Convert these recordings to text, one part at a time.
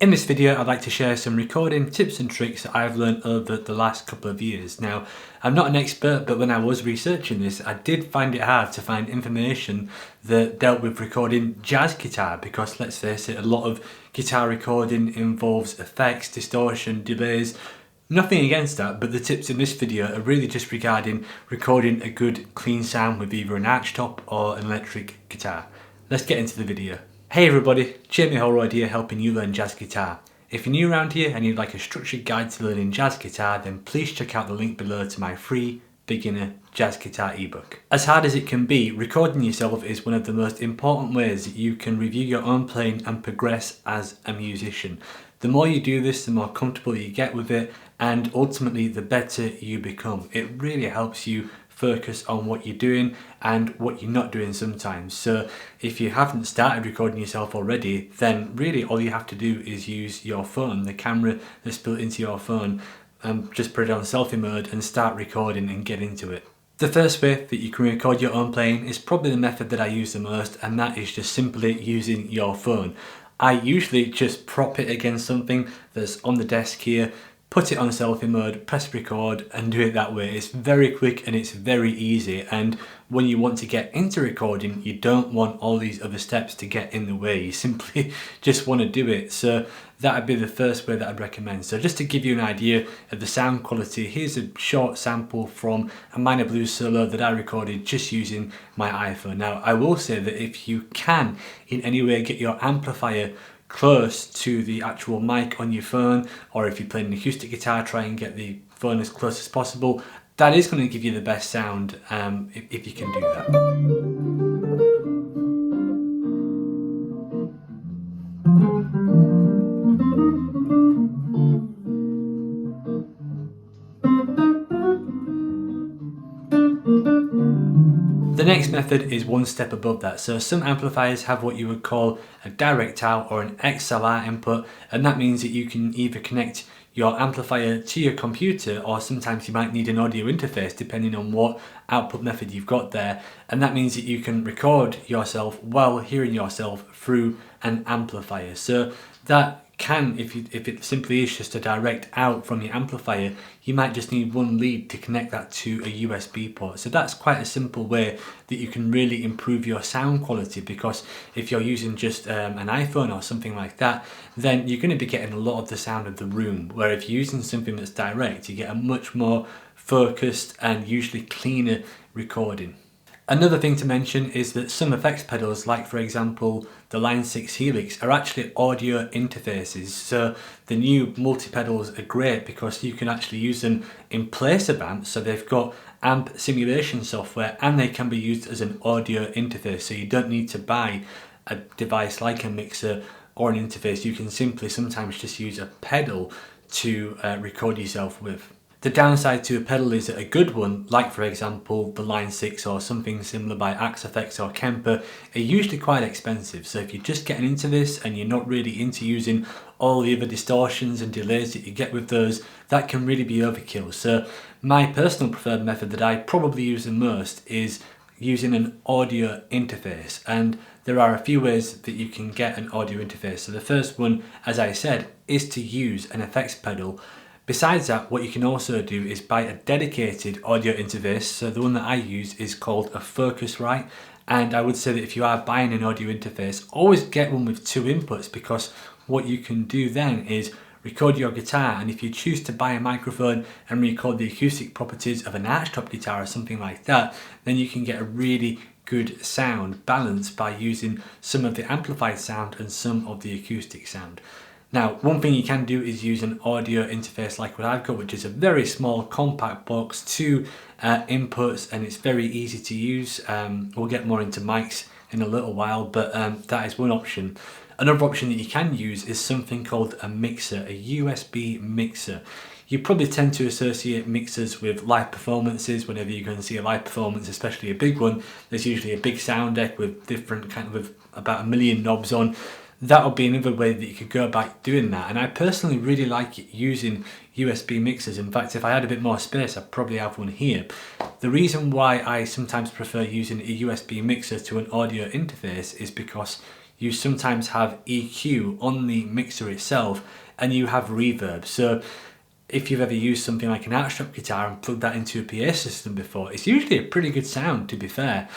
In this video, I'd like to share some recording tips and tricks that I've learned over the last couple of years. Now, I'm not an expert, but when I was researching this, I did find it hard to find information that dealt with recording jazz guitar because, let's face it, a lot of guitar recording involves effects, distortion, delays. Nothing against that, but the tips in this video are really just regarding recording a good clean sound with either an archtop or an electric guitar. Let's get into the video. Hey everybody, Jamie Holroyd here, helping you learn jazz guitar. If you're new around here and you'd like a structured guide to learning jazz guitar, then please check out the link below to my free beginner jazz guitar ebook. As hard as it can be, recording yourself is one of the most important ways that you can review your own playing and progress as a musician. The more you do this, the more comfortable you get with it, and ultimately the better you become. It really helps you focus on what you're doing and what you're not doing sometimes. So if you haven't started recording yourself already, then really all you have to do is use your phone, the camera that's built into your phone, and just put it on selfie mode and start recording and get into it. The first way that you can record your own playing is probably the method that I use the most, and that is just simply using your phone. I usually just prop it against something that's on the desk here, put it on selfie mode, press record and do it that way. It's very quick and it's very easy, and when you want to get into recording you don't want all these other steps to get in the way. You simply just want to do it. So that would be the first way that I'd recommend. So just to give you an idea of the sound quality, here's a short sample from a minor blues solo that I recorded just using my iPhone. Now I will say that if you can in any way get your amplifier close to the actual mic on your phone, or if you're playing an acoustic guitar, try and get the phone as close as possible. That is going to give you the best sound if you can do that. The next method is one step above that. So some amplifiers have what you would call a direct out or an XLR input, and that means that you can either connect your amplifier to your computer, or sometimes you might need an audio interface depending on what output method you've got there, and that means that you can record yourself while hearing yourself through an amplifier. So that can, if it simply is just a direct out from your amplifier, you might just need one lead to connect that to a USB port. So that's quite a simple way that you can really improve your sound quality, because if you're using just an iPhone or something like that, then you're going to be getting a lot of the sound of the room, where if you're using something that's direct, you get a much more focused and usually cleaner recording. Another thing to mention is that some effects pedals, like for example the Line 6 Helix, are actually audio interfaces. So the new multi-pedals are great because you can actually use them in place of amps, so they've got amp simulation software and they can be used as an audio interface. So you don't need to buy a device like a mixer or an interface. You can simply sometimes just use a pedal to record yourself with. The downside to a pedal is that a good one, like for example the Line 6 or something similar by Axe Effects or Kemper, are usually quite expensive. So if you're just getting into this and you're not really into using all the other distortions and delays that you get with those, that can really be overkill. So my personal preferred method that I probably use the most is using an audio interface, and there are a few ways that you can get an audio interface. So the first one, as I said, is to use an effects pedal. Besides that, what you can also do is buy a dedicated audio interface. So the one that I use is called a Focusrite, and I would say that if you are buying an audio interface, always get one with two inputs, because what you can do then is record your guitar, and if you choose to buy a microphone and record the acoustic properties of an archtop guitar or something like that, then you can get a really good sound balanced by using some of the amplified sound and some of the acoustic sound. Now, one thing you can do is use an audio interface like what I've got, which is a very small compact box, two inputs, and it's very easy to use. We'll get more into mics in a little while, but that is one option. Another option that you can use is something called a mixer, a USB mixer. You probably tend to associate mixers with live performances. Whenever you're going to see a live performance, especially a big one, there's usually a big sound deck with different with about 1 million knobs on. That would be another way that you could go about doing that, and I personally really like using USB mixers. In fact, if I had a bit more space, I'd probably have one here. The reason why I sometimes prefer using a USB mixer to an audio interface is because you sometimes have EQ on the mixer itself and you have reverb. So if you've ever used something like an outstrap guitar and plugged that into a PA system before, it's usually a pretty good sound, to be fair.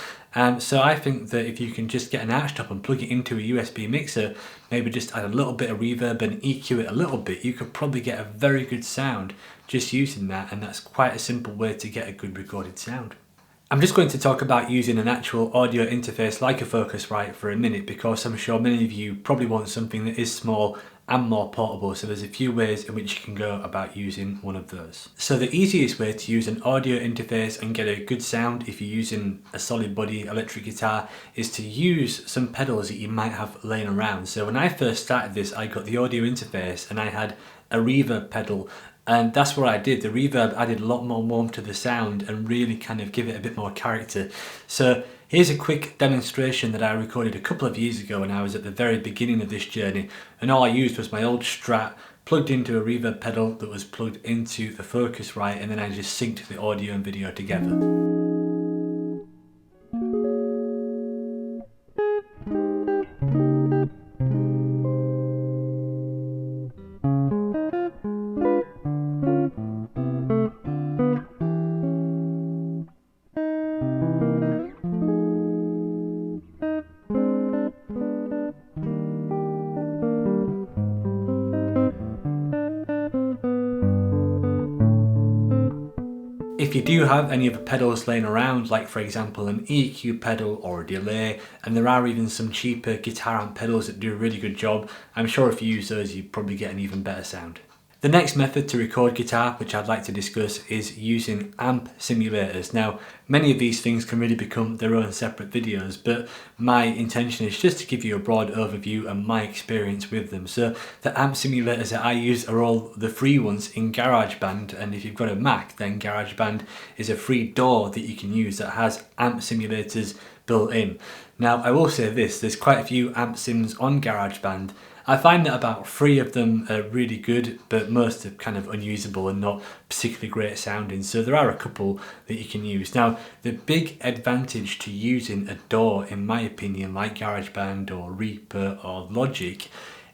So I think that if you can just get an outstrap and plug it into a USB mixer, maybe just add a little bit of reverb and EQ it a little bit, you could probably get a very good sound just using that, and that's quite a simple way to get a good recorded sound. I'm just going to talk about using an actual audio interface like a Focusrite for a minute, because I'm sure many of you probably want something that is small and more portable, so there's a few ways in which you can go about using one of those. So the easiest way to use an audio interface and get a good sound if you're using a solid body electric guitar is to use some pedals that you might have laying around. So when I first started this, I got the audio interface and I had a reverb pedal, and that's what I did. The reverb added a lot more warmth to the sound and really kind of give it a bit more character. So here's a quick demonstration that I recorded a couple of years ago when I was at the very beginning of this journey, and all I used was my old Strat plugged into a reverb pedal that was plugged into the Focusrite, and then I just synced the audio and video together. If you do have any of the pedals laying around, like for example an EQ pedal or a delay, and there are even some cheaper guitar amp pedals that do a really good job, I'm sure if you use those you probably get an even better sound. The next method to record guitar, which I'd like to discuss, is using amp simulators. Now, many of these things can really become their own separate videos, but my intention is just to give you a broad overview and my experience with them. So the amp simulators that I use are all the free ones in GarageBand, and if you've got a Mac, then GarageBand is a free DAW that you can use that has amp simulators built in. Now, I will say this, there's quite a few amp sims on GarageBand. I find that about 3 of them are really good, but most are kind of unusable and not particularly great sounding. So there are a couple that you can use. Now, the big advantage to using a DAW, in my opinion, like GarageBand or Reaper or Logic,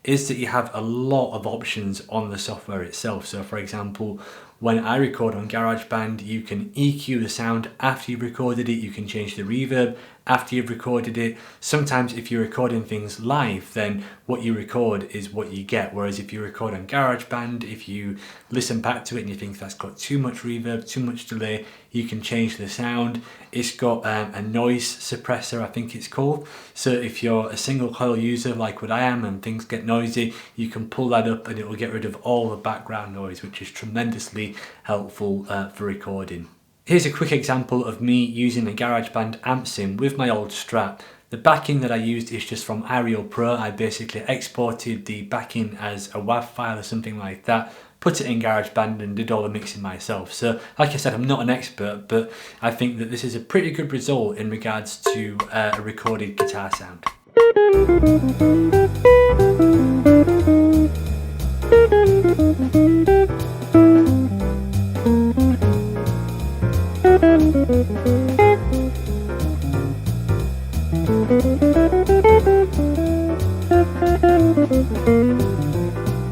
is that you have a lot of options on the software itself. So for example, when I record on GarageBand, you can EQ the sound after you've recorded it, you can change the reverb after you've recorded it. Sometimes if you're recording things live, then what you record is what you get. Whereas if you record on GarageBand, if you listen back to it and you think that's got too much reverb, too much delay, you can change the sound. It's got a noise suppressor, I think it's called. So if you're a single coil user like what I am and things get noisy, you can pull that up and it will get rid of all the background noise, which is tremendously helpful for recording. Here's a quick example of me using a GarageBand amp sim with my old Strat. The backing that I used is just from Aerial Pro. I basically exported the backing as a WAV file or something like that, put it in GarageBand and did all the mixing myself. So like I said, I'm not an expert, but I think that this is a pretty good result in regards to a recorded guitar sound.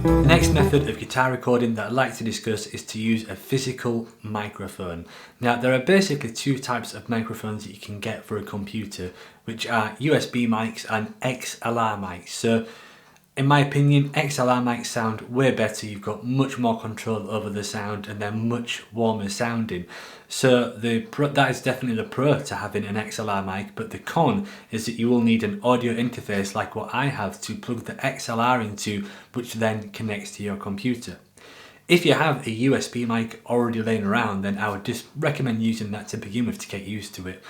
The next method of guitar recording that I'd like to discuss is to use a physical microphone. Now, there are basically 2 types of microphones that you can get for a computer, which are USB mics and XLR mics. So in my opinion, XLR mics sound way better. You've got much more control over the sound and they're much warmer sounding. So that is definitely the pro to having an XLR mic, but the con is that you will need an audio interface like what I have to plug the XLR into, which then connects to your computer. If you have a USB mic already laying around, then I would just recommend using that to begin with to get used to it.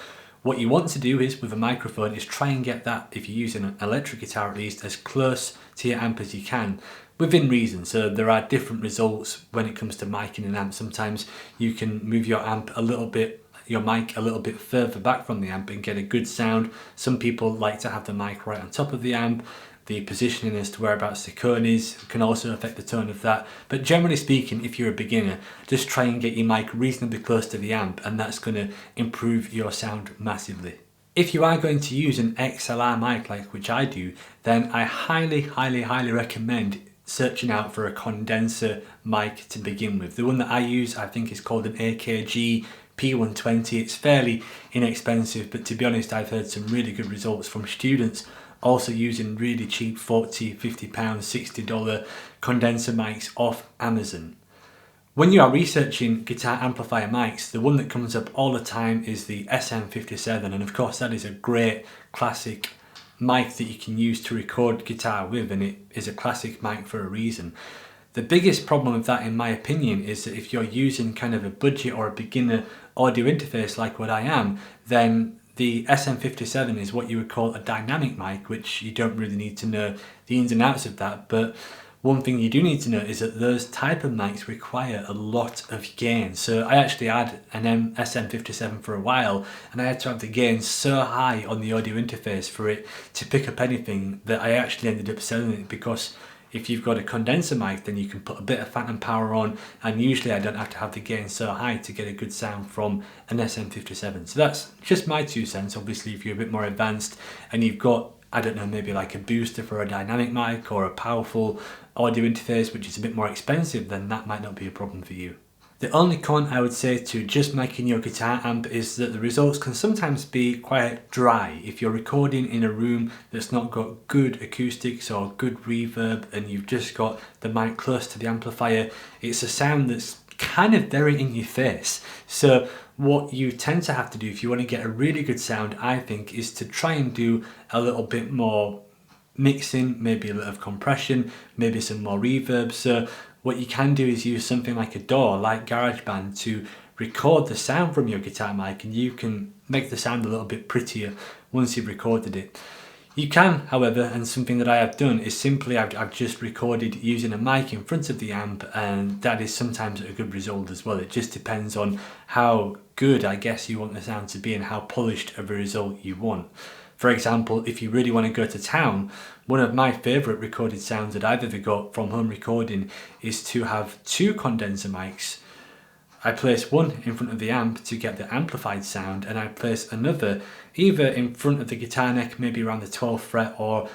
What you want to do is, with a microphone, is try and get that, if you're using an electric guitar at least, as close to your amp as you can, within reason. So there are different results when it comes to miking an amp. Sometimes you can move your amp a little bit, your mic a little bit further back from the amp and get a good sound. Some people like to have the mic right on top of the amp. The positioning as to whereabouts the cone is can also affect the tone of that. But generally speaking, if you're a beginner, just try and get your mic reasonably close to the amp, and that's going to improve your sound massively. If you are going to use an XLR mic, like which I do, then I highly recommend searching out for a condenser mic to begin with. The one that I use, I think, is called an AKG P120. It's fairly inexpensive, but to be honest, I've heard some really good results from students also using really cheap £40, £50, $60 condenser mics off Amazon. When you are researching guitar amplifier mics, the one that comes up all the time is the SM57, and of course that is a great classic mic that you can use to record guitar with, and it is a classic mic for a reason. The biggest problem with that, in my opinion, is that if you're using kind of a budget or a beginner audio interface like what I am, then the SM57 is what you would call a dynamic mic, which you don't really need to know the ins and outs of that, but one thing you do need to know is that those type of mics require a lot of gain. So I actually had an SM57 for a while, and I had to have the gain so high on the audio interface for it to pick up anything that I actually ended up selling it, because if you've got a condenser mic, then you can put a bit of phantom power on, and usually I don't have to have the gain so high to get a good sound from an SM57. So that's just my 2 cents. Obviously, if you're a bit more advanced and you've got, I don't know, maybe like a booster for a dynamic mic or a powerful audio interface which is a bit more expensive, then that might not be a problem for you. The only con I would say to just miking your guitar amp is that the results can sometimes be quite dry. If you're recording in a room that's not got good acoustics or good reverb and you've just got the mic close to the amplifier, it's a sound that's kind of very in your face. So what you tend to have to do if you want to get a really good sound, I think, is to try and do a little bit more mixing, maybe a little of compression, maybe some more reverb. So what you can do is use something like a DAW, like GarageBand, to record the sound from your guitar mic, and you can make the sound a little bit prettier once you've recorded it. You can, however, and something that I have done is simply I've just recorded using a mic in front of the amp, and that is sometimes a good result as well. It just depends on how good, I guess, you want the sound to be and how polished of a result you want. For example, if you really want to go to town, one of my favourite recorded sounds that I've ever got from home recording is to have 2 condenser mics. I place one in front of the amp to get the amplified sound, and I place another either in front of the guitar neck, maybe around the 12th fret, or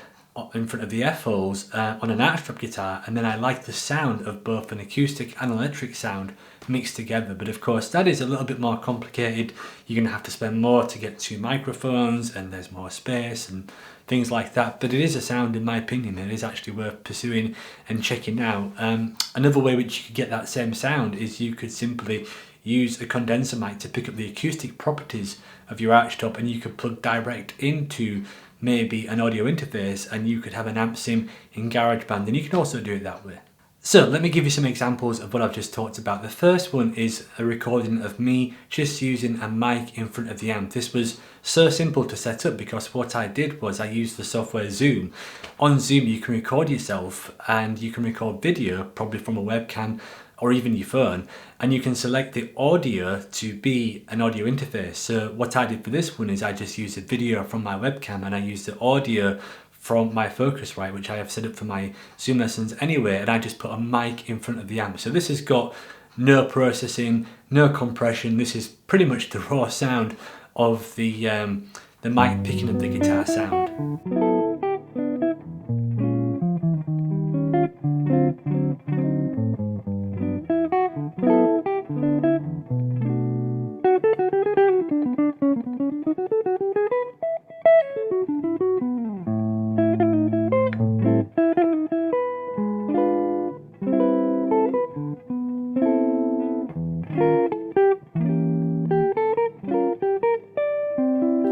in front of the F holes on an arch-strap guitar, and then I like the sound of both an acoustic and electric sound mixed together. But of course that is a little bit more complicated. You're going to have to spend more to get 2 microphones, and there's more space and things like that, but it is a sound, in my opinion, that is actually worth pursuing and checking out. Another way which you could get that same sound is you could simply use a condenser mic to pick up the acoustic properties of your archtop, and you could plug direct into maybe an audio interface, and you could have an amp sim in GarageBand, and you can also do it that way. So let me give you some examples of what I've just talked about. The first one is a recording of me just using a mic in front of the amp. This was so simple to set up because what I did was I used the software Zoom. On Zoom you can record yourself, and you can record video probably from a webcam or even your phone, and you can select the audio to be an audio interface. So what I did for this one is I just used a video from my webcam, and I used the audio from my Focusrite, which I have set up for my Zoom lessons anyway, and I just put a mic in front of the amp. So this has got no processing, no compression. This is pretty much the raw sound of the mic picking up the guitar sound.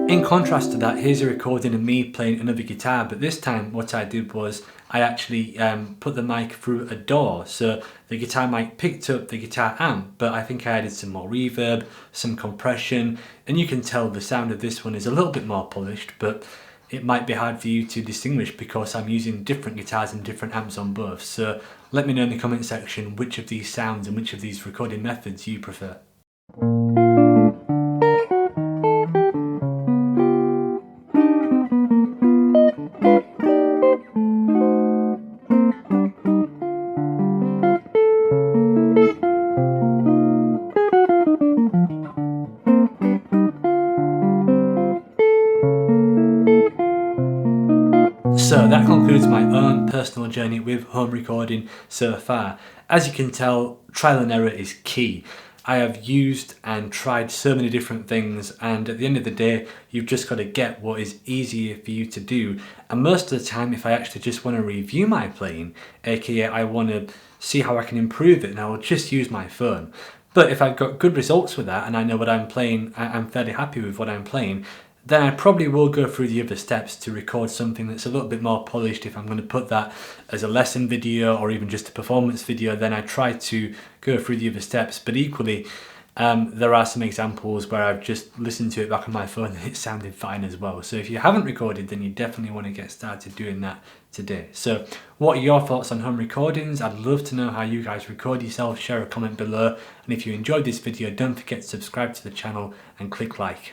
In contrast to that, here's a recording of me playing another guitar, but this time what I did was I actually put the mic through a DAW, so the guitar mic picked up the guitar amp, but I think I added some more reverb, some compression, and you can tell the sound of this one is a little bit more polished, but it might be hard for you to distinguish because I'm using different guitars and different amps on both. So let me know in the comment section which of these sounds and which of these recording methods you prefer. personal journey with home recording so far. As you can tell, trial and error is key. I have used and tried so many different things, and at the end of the day, you've just got to get what is easier for you to do. And most of the time, if I actually just want to review my playing, aka I want to see how I can improve it, and I will just use my phone. But if I've got good results with that and I know what I'm playing, I'm fairly happy with what I'm playing, then I probably will go through the other steps to record something that's a little bit more polished. If I'm going to put that as a lesson video or even just a performance video, then I try to go through the other steps. But equally, there are some examples where I've just listened to it back on my phone and it sounded fine as well. So if you haven't recorded, then you definitely want to get started doing that today. So what are your thoughts on home recordings? I'd love to know how you guys record yourself. Share a comment below. And if you enjoyed this video, don't forget to subscribe to the channel and click like.